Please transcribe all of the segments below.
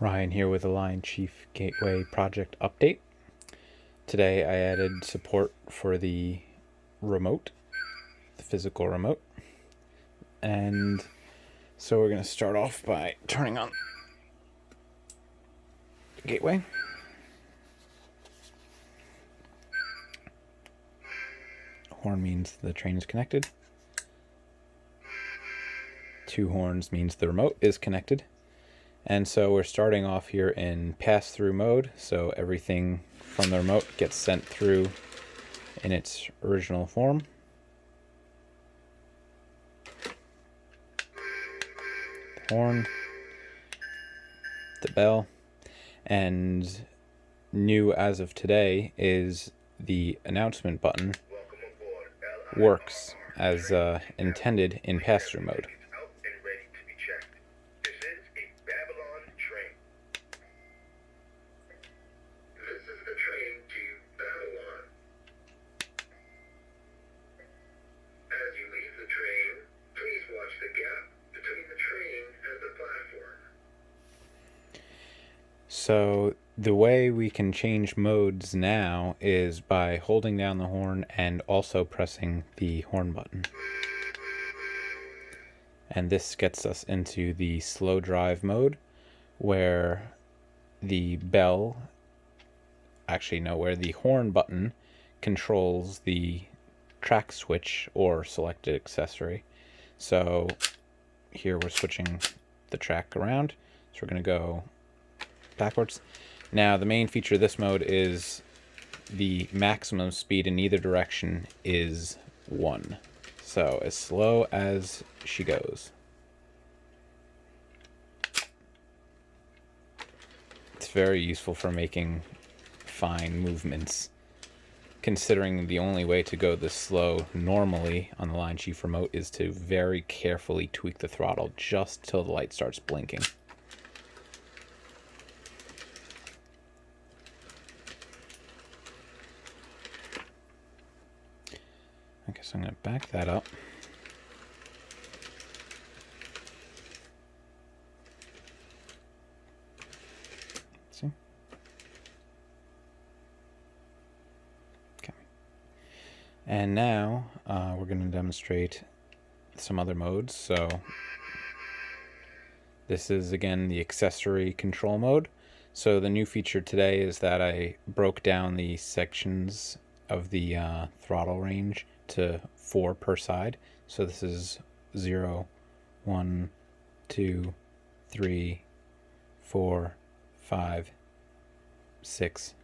Ryan here with the LionChief Gateway project update. Today I added support for the remote, the physical remote. And so we're going to start off by turning on the gateway. Horn means the train is connected. 2 horns means the remote is connected. And so we're starting off here in pass-through mode, so everything from the remote gets sent through in its original form. The horn, the bell, and new as of today is the announcement button works as intended in pass-through mode. So the way we can change modes now is by holding down the horn and also pressing the horn button. And this gets us into the slow drive mode, where the bell, where the horn button controls the track switch or selected accessory. So here we're switching the track around, so we're going to go backwards. Now the main feature of this mode is the maximum speed in either direction is 1. So as slow as she goes. It's very useful for making fine movements, considering the only way to go this slow normally on the LionChief remote is to very carefully tweak the throttle just till the light starts blinking. Okay, so I'm going to back that up. See? Okay. And now we're going to demonstrate some other modes. So this is again the accessory control mode. So the new feature today is that I broke down the sections of the throttle range to 4 per side. So this is 0, 1, 2, 3, 4, 5, 6,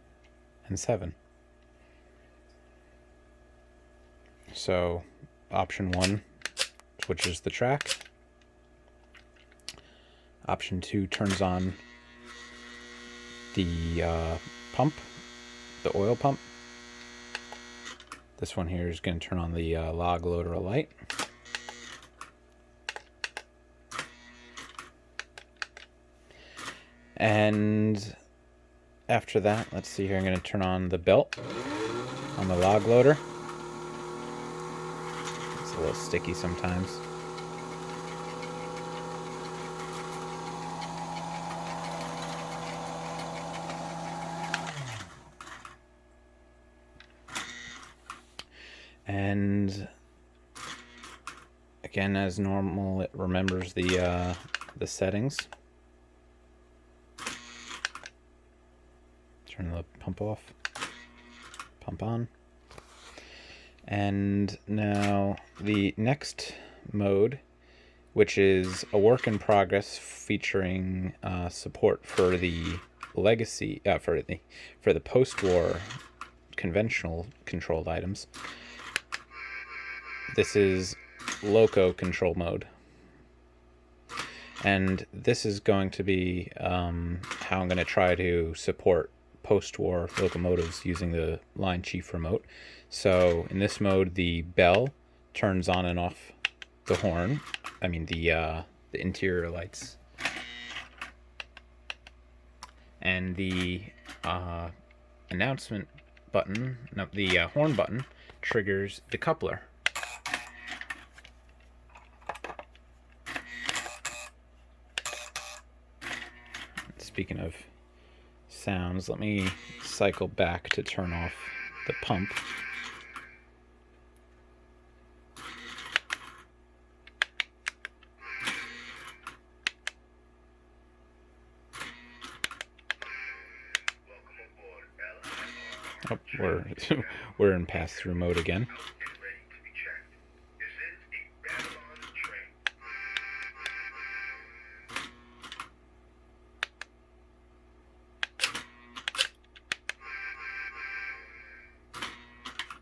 and 7. So option 1 switches the track. Option 2 turns on the pump, the oil pump. This one here is going to turn on the log loader light. And after that, let's see here, I'm going to turn on the belt on the log loader. It's a little sticky sometimes. And again, as normal, it remembers the settings. Turn the pump off, pump on. And now the next mode, which is a work in progress, featuring support for the legacy for the post-war conventional controlled items. This is Loco Control mode. And this is going to be how I'm going to try to support post-war locomotives using the LionChief remote. So in this mode, the bell turns on and off the horn. The interior lights. And the announcement button, the horn button, triggers the coupler. speaking of sounds, let me cycle back to turn off the pump. Oh, we're in pass-through mode again.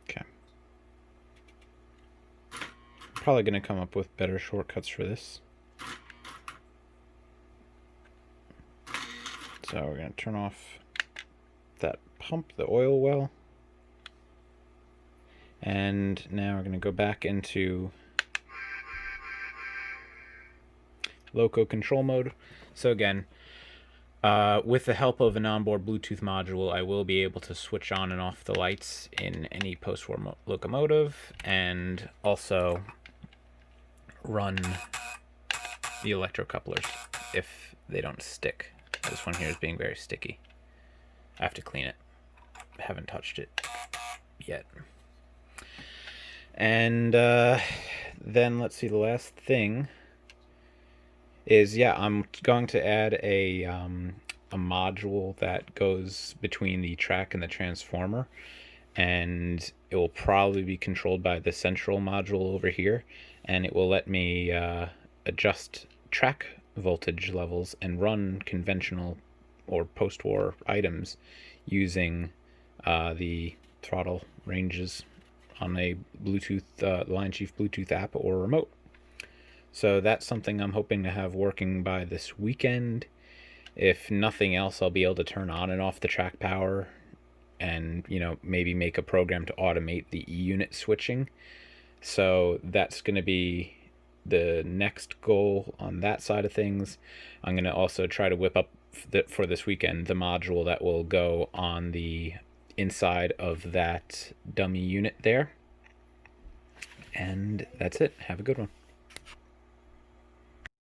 Okay. Probably going to come up with better shortcuts for this. So we're going to turn off that pump, the oil well. And now we're going to go back into Loco Control mode. So again, with the help of an onboard Bluetooth module, I will be able to switch on and off the lights in any Postwar locomotive, and also run the electrocouplers if they don't stick. This one here is being very sticky. I have to clean it. I haven't touched it yet. And then let's see, the last thing is, yeah, I'm going to add a module that goes between the track and the transformer, and it will probably be controlled by the central module over here, and it will let me adjust track voltage levels and run conventional or post-war items using the throttle ranges on a Bluetooth LionChief Bluetooth app or remote. So that's something I'm hoping to have working by this weekend. If nothing else, I'll be able to turn on and off the track power and, you know, maybe make a program to automate the E-unit switching. So that's going to be the next goal on that side of things. I'm going to also try to whip up for this weekend the module that will go on the inside of that dummy unit there. And that's it. Have a good one.